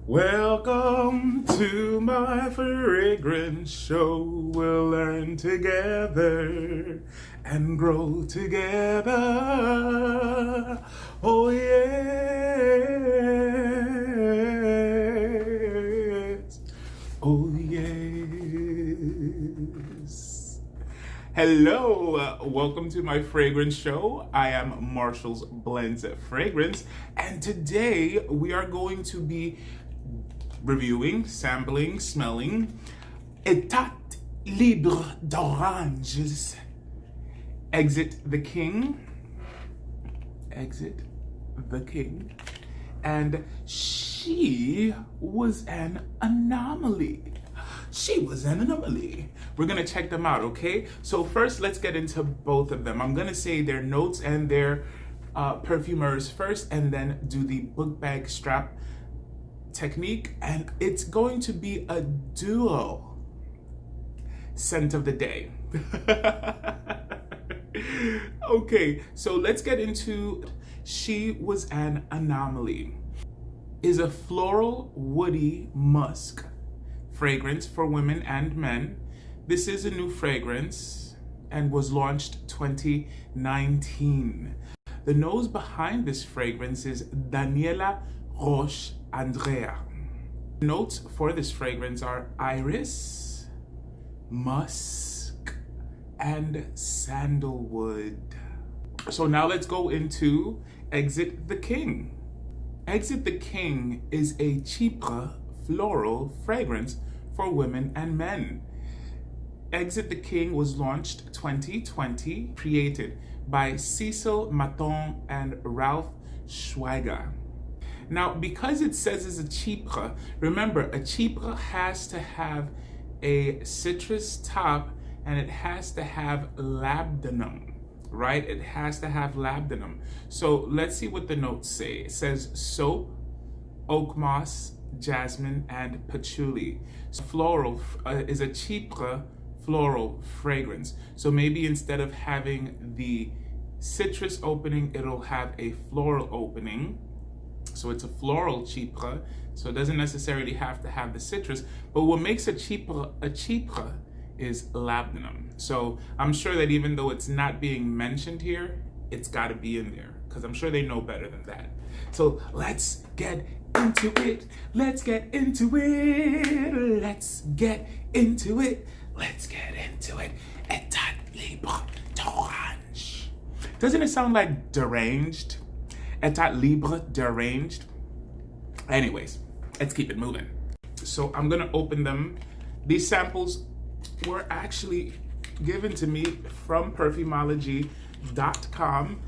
Welcome to my fragrance show. We'll learn together and grow together. Oh yes. Oh yes. Hello, welcome to my fragrance show. I am Marshall's Blends Fragrance, and today we are going to be reviewing, sampling, smelling État Libre d'Oranges. Exit the King. Exit the King. And she was an anomaly. She was an anomaly. We're gonna check them out, okay? So first, let's get into both of them. I'm gonna say their notes and their perfumers first, and then do the book bag strap technique, and it's going to be a duo scent of the day. Okay, so let's get into She Was an Anomaly. Is a floral woody musk fragrance for women and men. This is a new fragrance and was launched 2019. The nose behind this fragrance is Daniela Roche Andrea. Notes for this fragrance are iris, musk, and sandalwood. So now let's go into Exit the King. Exit the King is a Chypre floral fragrance for women and men. Exit the King was launched 2020, created by Cecil Maton and Ralph Schweiger. Now, because it says it's a Chypre, remember, a Chypre has to have a citrus top and it has to have labdanum, right? It has to have labdanum. So let's see what the notes say. It says soap, oak moss, jasmine, and patchouli. So floral is a Chypre floral fragrance. So maybe instead of having the citrus opening, it'll have a floral opening. So it's a floral Chypre, so it doesn't necessarily have to have the citrus, but what makes a Chypre is labdanum. So I'm sure that even though it's not being mentioned here, it's gotta be in there, because I'm sure they know better than that. So let's get into it, let's get into it, let's get into it, let's get into it. État Libre d'Orange. Doesn't it sound like deranged? État Libre, deranged. Anyways, let's keep it moving. So I'm gonna open them. These samples were actually given to me from Perfumology.com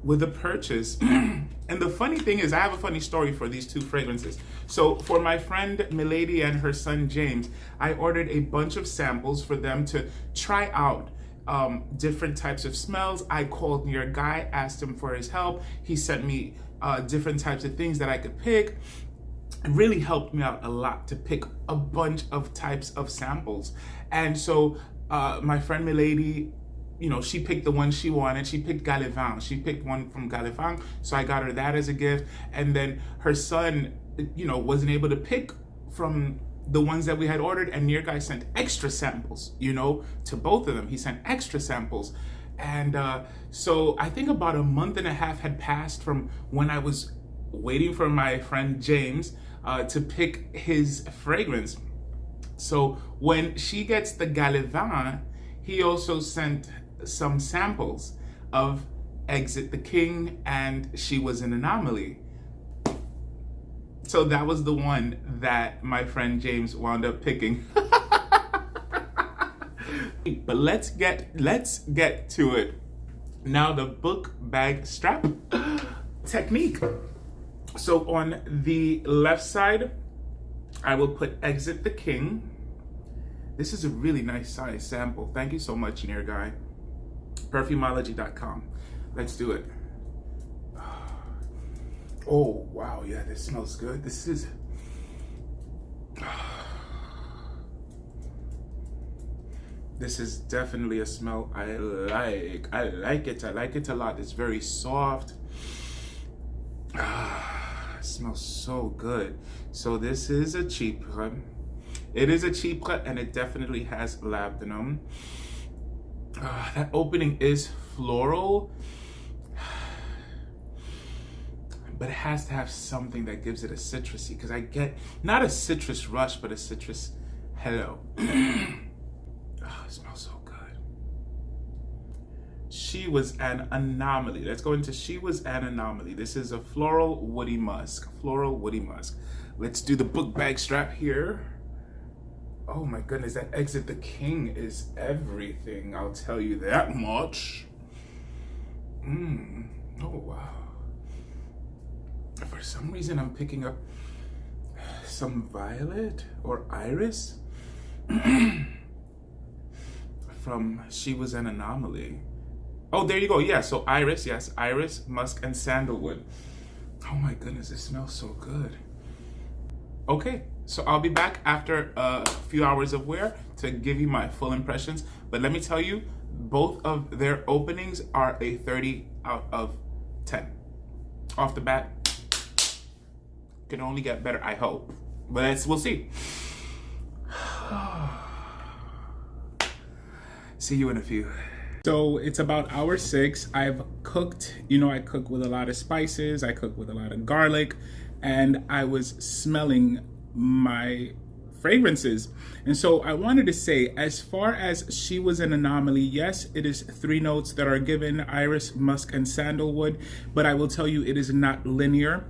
with a purchase. And the funny thing is, I have a funny story for these two fragrances. So for my friend Milady and her son James, I ordered a bunch of samples for them to try out different types of smells. I called your guy, asked him for his help. He sent me different types of things that I could pick. It really helped me out a lot to pick a bunch of types of samples. And so my friend Milady, she picked the one she wanted. She picked Gallivan. She picked one from Gallivan. So I got her that as a gift. And then her son, wasn't able to pick from the ones that we had ordered, and your guy sent extra samples, to both of them. He sent extra samples. And so I think about a month and a half had passed from when I was waiting for my friend James to pick his fragrance. So when she gets the Gallivan, he also sent some samples of Exit the King and She Was an Anomaly. So that was the one that my friend James wound up picking. But let's get to it. Now the book bag strap technique. So on the left side, I will put Exit the King. This is a really nice size sample. Thank you so much, Near Guy. Perfumology.com. Let's do it. Oh, wow, yeah, this smells good. This is... This is definitely a smell I like. I like it a lot. It's very soft. smells so good. So this is a chypre. It is a chypre, and it definitely has labdanum. That opening is floral, but it has to have something that gives it a citrusy, because I get not a citrus rush, but a citrus hello. It smells so good. She Was an Anomaly. Let's go into She Was an Anomaly. This is a floral woody musk. Floral woody musk. Let's do the book bag strap here. Oh my goodness, that Exit the King is everything. I'll tell you that much. Oh wow. For some reason, I'm picking up some violet or iris from She Was an Anomaly. Oh, there you go. Yeah, so iris, yes, iris, musk, and sandalwood. Oh my goodness, it smells so good. Okay, so I'll be back after a few hours of wear to give you my full impressions. But let me tell you, both of their openings are a 30 out of 10. Off the bat, can only get better, I hope. But we'll see. See you in a few. So it's about hour 6. I've cooked, I cook with a lot of spices, I cook with a lot of garlic, and I was smelling my fragrances. And so I wanted to say, as far as She Was an Anomaly, yes, it is 3 notes that are given: iris, musk, and sandalwood. But I will tell you, it is not linear.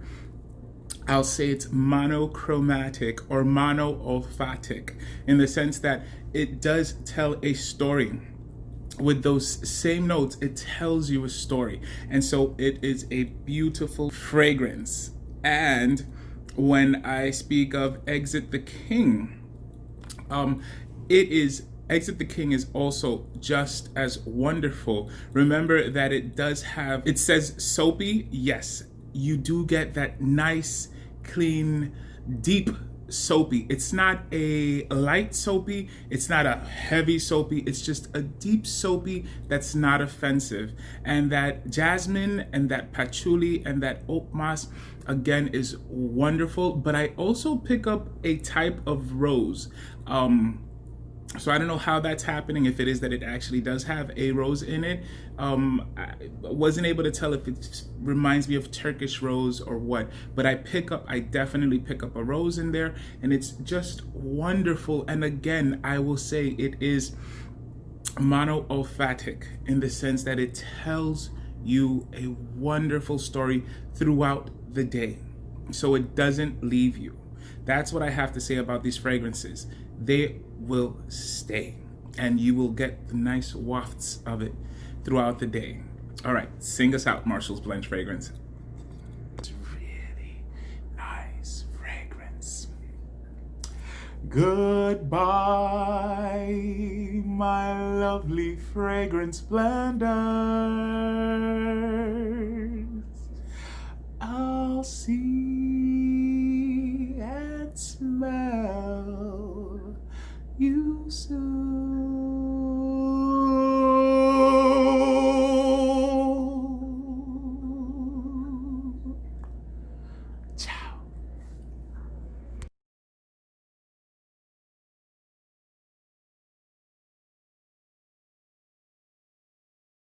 I'll say it's monochromatic or mono-olfactic, in the sense that it does tell a story. With those same notes, it tells you a story. And so it is a beautiful fragrance. And when I speak of Exit the King, Exit the King is also just as wonderful. Remember that it says soapy. Yes, you do get that nice, clean, deep soapy. It's not a light soapy, it's not a heavy soapy, it's just a deep soapy that's not offensive. And that jasmine and that patchouli and that oak moss again is wonderful. But I also pick up a type of rose. So I don't know how that's happening, if it is that it actually does have a rose in it. I wasn't able to tell if it reminds me of Turkish rose or what, but I definitely pick up a rose in there, and it's just wonderful. And again, I will say it is mono-olfactic, in the sense that it tells you a wonderful story throughout the day. So it doesn't leave you. That's what I have to say about these fragrances. They will stay, and you will get the nice wafts of it throughout the day. All right, sing us out, Marshall's Blend Fragrance. It's really nice fragrance. Goodbye, my lovely fragrance blender.